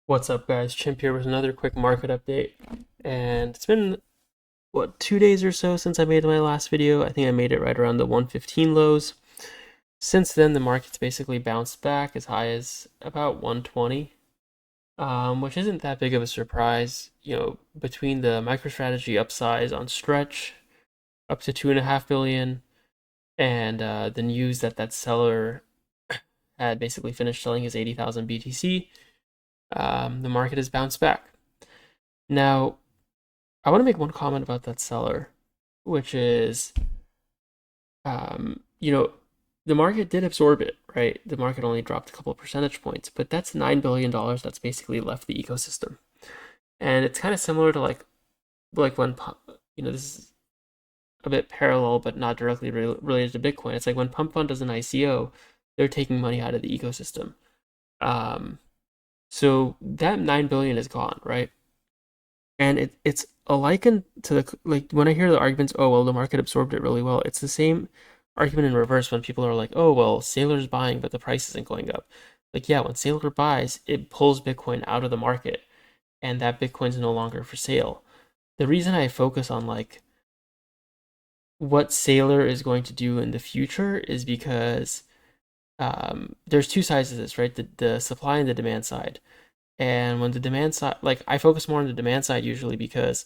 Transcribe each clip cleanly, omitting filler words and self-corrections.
What's up, guys? Chimp here with another quick market update. And it's been, what, 2 days or so since I made my last video. I think I made it right around the 115 lows. Since then, the market's basically bounced back as high as about 120, which isn't that big of a surprise. Between the MicroStrategy upsize on stretch up to 2.5 billion and the news that that seller had basically finished selling his 80,000 BTC, the market has bounced back. Now, I want to make one comment about that seller, which is, um, you know, the market did absorb it, right? The market only dropped a couple of percentage points, but that's $9 billion that's basically left the ecosystem. And it's kind of similar to like when this is a bit parallel, but not directly related to Bitcoin. It's like when Pump Fund does an ICO, they're taking money out of the ecosystem. Um, so that 9 billion is gone, right? And it's a liken to the like when I hear the arguments, oh well, the market absorbed it really well. It's the same argument in reverse when people are like, oh well, Sailor's buying, but the price isn't going up. Like yeah, when Sailor buys, it pulls Bitcoin out of the market, and that Bitcoin's no longer for sale. The reason I focus on like what Sailor is going to do in the future is because there's two sides to this, right? The supply and the demand side. And when the demand side, like I focus more on the demand side usually because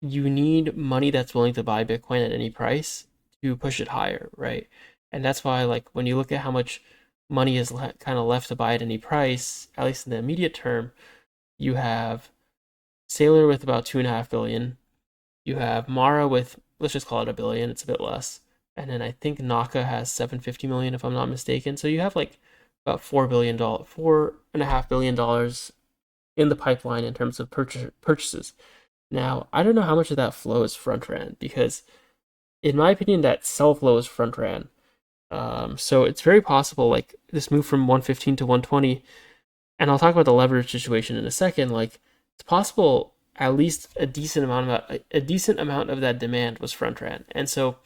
you need money that's willing to buy Bitcoin at any price to push it higher, right? And that's why, like, when you look at how much money is kind of left to buy at any price, at least in the immediate term, you have Sailor with about 2.5 billion. You have Mara with, let's just call it a billion. It's a bit less. And then I think Naka has 750 million, if I'm not mistaken. So you have like about $4.5 billion in the pipeline in terms of purchases. Now, I don't know how much of that flow is front ran because, in my opinion, that sell flow is front ran. So it's very possible, like this move from 115 to 120, and I'll talk about the leverage situation in a second. Like it's possible at least a decent amount of that demand was front ran, and so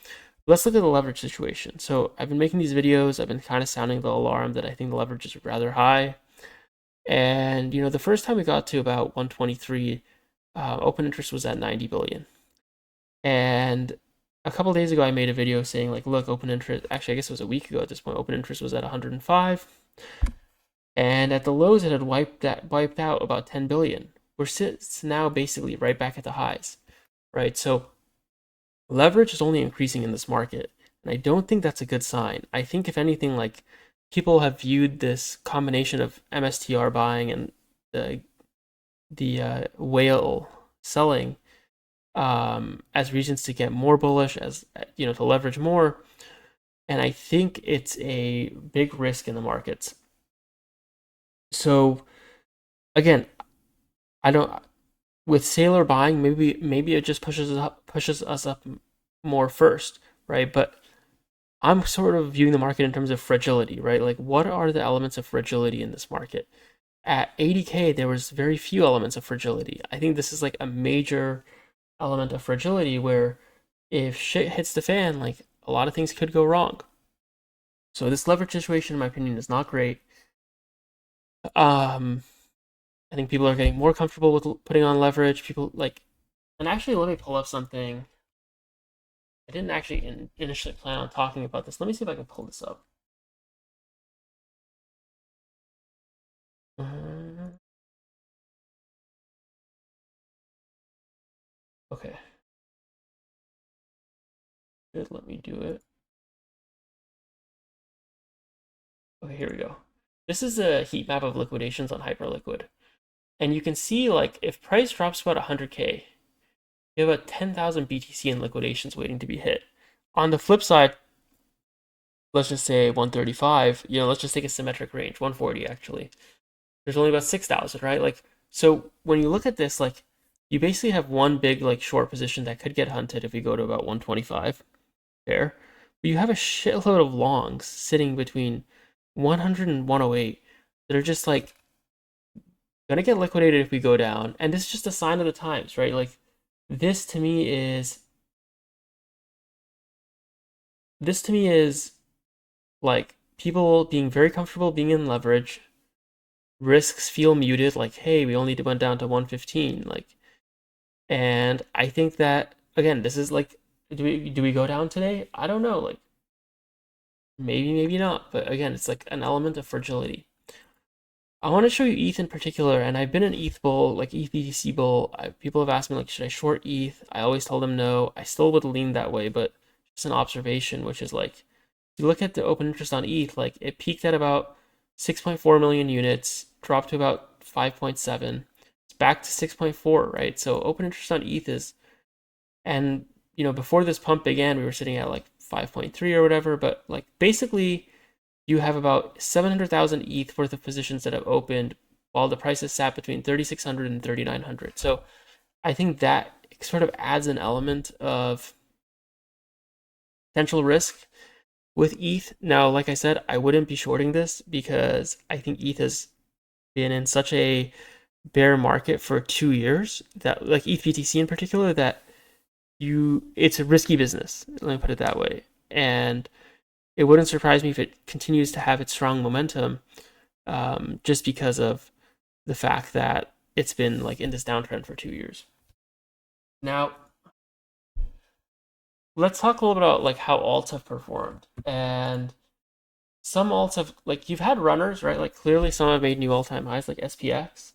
let's look at the leverage situation. So I've been making these videos. I've been kind of sounding the alarm that I think the leverage is rather high. And the first time we got to about 123, open interest was at 90 billion. And a couple days ago, I made a video saying like, look, open interest. Actually, I guess it was a week ago at this point. Open interest was at 105, and at the lows, it had wiped out about 10 billion. We're now basically right back at the highs, right? So leverage is only increasing in this market, and I don't think that's a good sign. I think if anything, like people have viewed this combination of MSTR buying and the whale selling as reasons to get more bullish, as to leverage more. And I think it's a big risk in the markets. So again, I don't with Sailor buying, maybe it just pushes us up more first, right? But I'm sort of viewing the market in terms of fragility, right? Like what are the elements of fragility in this market? At 80K, there was very few elements of fragility. I think this is like a major element of fragility where if shit hits the fan, like a lot of things could go wrong. So this leverage situation, in my opinion, is not great. Um, I think people are getting more comfortable with putting on leverage. People like, and actually, let me pull up something. I didn't actually initially plan on talking about this. Let me see if I can pull this up. Uh, okay, good. Let me do it. Okay, here we go. This is a heat map of liquidations on Hyperliquid, and you can see like if price drops about 100K, you have about 10,000 BTC in liquidations waiting to be hit. On the flip side, let's just say 135, let's just take a symmetric range, 140 actually. There's only about 6,000, right? Like, so when you look at this, like, you basically have one big, like, short position that could get hunted if we go to about 125 there. But you have a shitload of longs sitting between 100 and 108 that are just, like, gonna get liquidated if we go down. And this is just a sign of the times, right? Like, this to me is this to me is like people being very comfortable being in leverage, risks feel muted, like, hey, we only went down to 115, like, and I think that again, this is like, do we go down today? I don't know, like maybe, maybe not, but again, it's like an element of fragility. I want to show you ETH in particular, and I've been an ETH bull, like ETH BTC bull. People have asked me like, should I short ETH? I always tell them no. I still would lean that way, but just an observation, which is like, if you look at the open interest on ETH, like it peaked at about 6.4 million units, dropped to about 5.7. It's back to 6.4, right? So open interest on ETH is, and before this pump began, we were sitting at like 5.3 or whatever, but like basically you have about 700,000 ETH worth of positions that have opened while the price is sat between 3,600 and 3,900. So I think that sort of adds an element of potential risk with ETH. Now, like I said, I wouldn't be shorting this because I think ETH has been in such a bear market for 2 years, that like ETH BTC in particular, that it's a risky business. Let me put it that way. And it wouldn't surprise me if it continues to have its strong momentum, just because of the fact that it's been like in this downtrend for 2 years. Now, let's talk a little bit about like how alts have performed. And some alts have, like, you've had runners, right? Like clearly some have made new all-time highs, like SPX.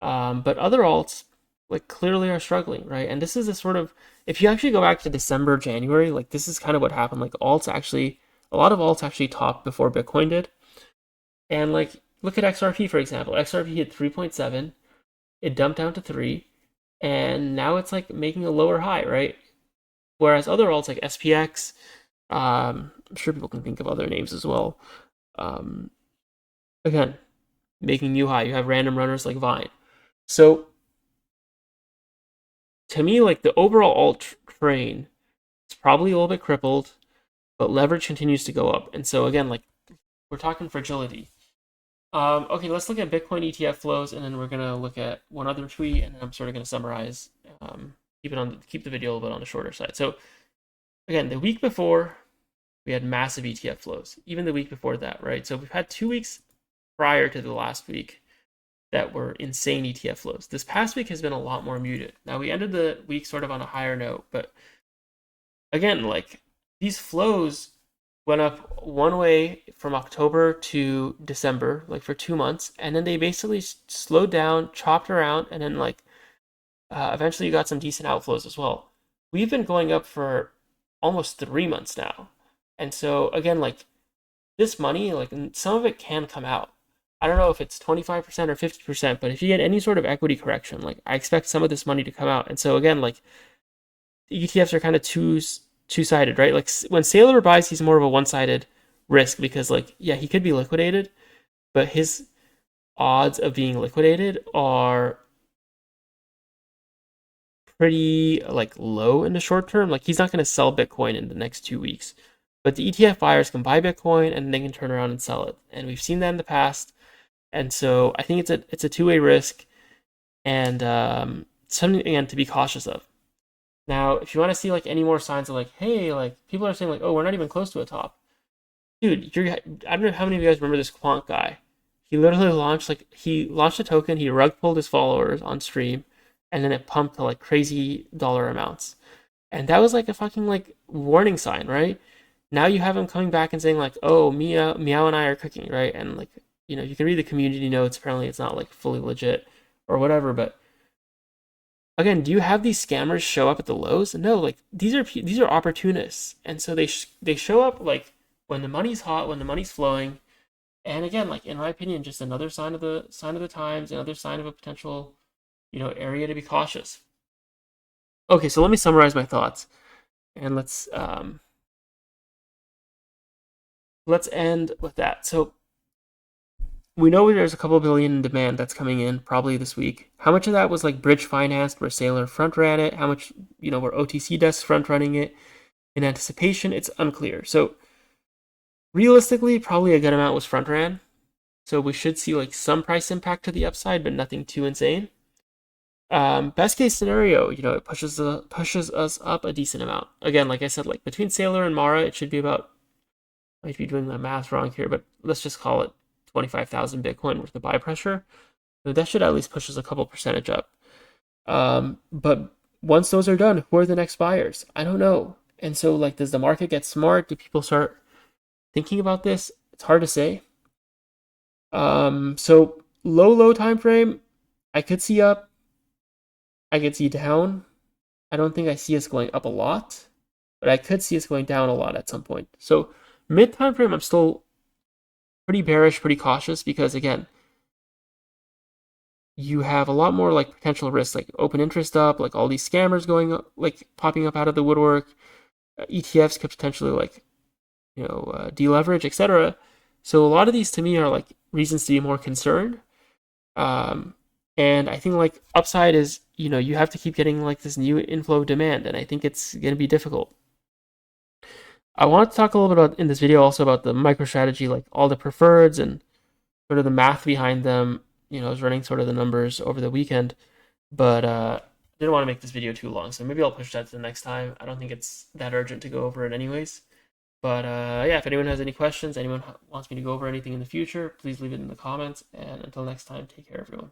But other alts like clearly are struggling, right? And this is a sort of, if you actually go back to December, January, like this is kind of what happened. Like a lot of alts actually topped before Bitcoin did. And like look at XRP, for example. XRP hit 3.7, it dumped down to 3, and now it's like making a lower high, right? Whereas other alts like SPX, I'm sure people can think of other names as well. Again, making new high. You have random runners like Vine. So to me, like the overall alt train is probably a little bit crippled, but leverage continues to go up. And so again, like we're talking fragility. Okay, let's look at Bitcoin ETF flows, and then we're gonna look at one other tweet, and then I'm sort of gonna summarize. Keep the video a little bit on the shorter side. So again, the week before we had massive ETF flows. Even the week before that, right? So we've had 2 weeks prior to the last week that were insane ETF flows. This past week has been a lot more muted. Now we ended the week sort of on a higher note, but again, like these flows went up one way from October to December, like for 2 months, and then they basically slowed down, chopped around, and then like eventually you got some decent outflows as well. We've been going up for almost 3 months now, and so again, like this money, like some of it can come out. I don't know if it's 25% or 50%, but if you get any sort of equity correction, like I expect some of this money to come out. And so again, like the ETFs are kind of two-sided, right? Like when Saylor buys, he's more of a one-sided risk because like, yeah, he could be liquidated, but his odds of being liquidated are pretty like low in the short term. Like he's not going to sell Bitcoin in the next 2 weeks, but the ETF buyers can buy Bitcoin and they can turn around and sell it. And we've seen that in the past. And so I think it's a two-way risk, and something again to be cautious of. Now, if you want to see like any more signs of like, hey, like people are saying like, oh, we're not even close to a top, dude. I don't know how many of you guys remember this Quant guy. He literally launched a token, he rug pulled his followers on stream, and then it pumped to like crazy dollar amounts, and that was like a fucking like warning sign, right? Now you have him coming back and saying like, oh, Meow and I are cooking, right? And like, you can read the community notes. Apparently, it's not like fully legit or whatever. But again, do you have these scammers show up at the lows? No, like these are opportunists, and so they show up like when the money's hot, when the money's flowing. And again, like in my opinion, just another sign of the times, another sign of a potential, area to be cautious. Okay, so let me summarize my thoughts, and let's end with that. So we know there's a couple billion in demand that's coming in probably this week. How much of that was like bridge financed where Saylor front ran it? How much, were OTC desks front running it in anticipation? It's unclear. So realistically, probably a good amount was front ran. So we should see like some price impact to the upside, but nothing too insane. Best case scenario, it pushes us up a decent amount. Again, like I said, like between Saylor and Mara, it should be about, I might be doing my math wrong here, but let's just call it 25,000 Bitcoin worth of buy pressure. So that should at least push us a couple percentage up. But once those are done, who are the next buyers? I don't know. And so, like, does the market get smart? Do people start thinking about this? It's hard to say. So low time frame, I could see up, I could see down. I don't think I see us going up a lot, but I could see us going down a lot at some point. So mid time frame, I'm still pretty bearish, pretty cautious, because again, you have a lot more like potential risks, like open interest up, like all these scammers going up, like popping up out of the woodwork. ETFs could potentially like, deleverage, etc. So a lot of these to me are like reasons to be more concerned. And I think like upside is, you have to keep getting like this new inflow of demand, and I think it's going to be difficult. I want to talk a little bit about in this video also about the MicroStrategy, like all the preferreds and sort of the math behind them. I was running sort of the numbers over the weekend, but didn't want to make this video too long, so maybe I'll push that to the next time. I don't think it's that urgent to go over it anyways. But yeah, if anyone has any questions, anyone wants me to go over anything in the future, please leave it in the comments. And until next time, take care, everyone.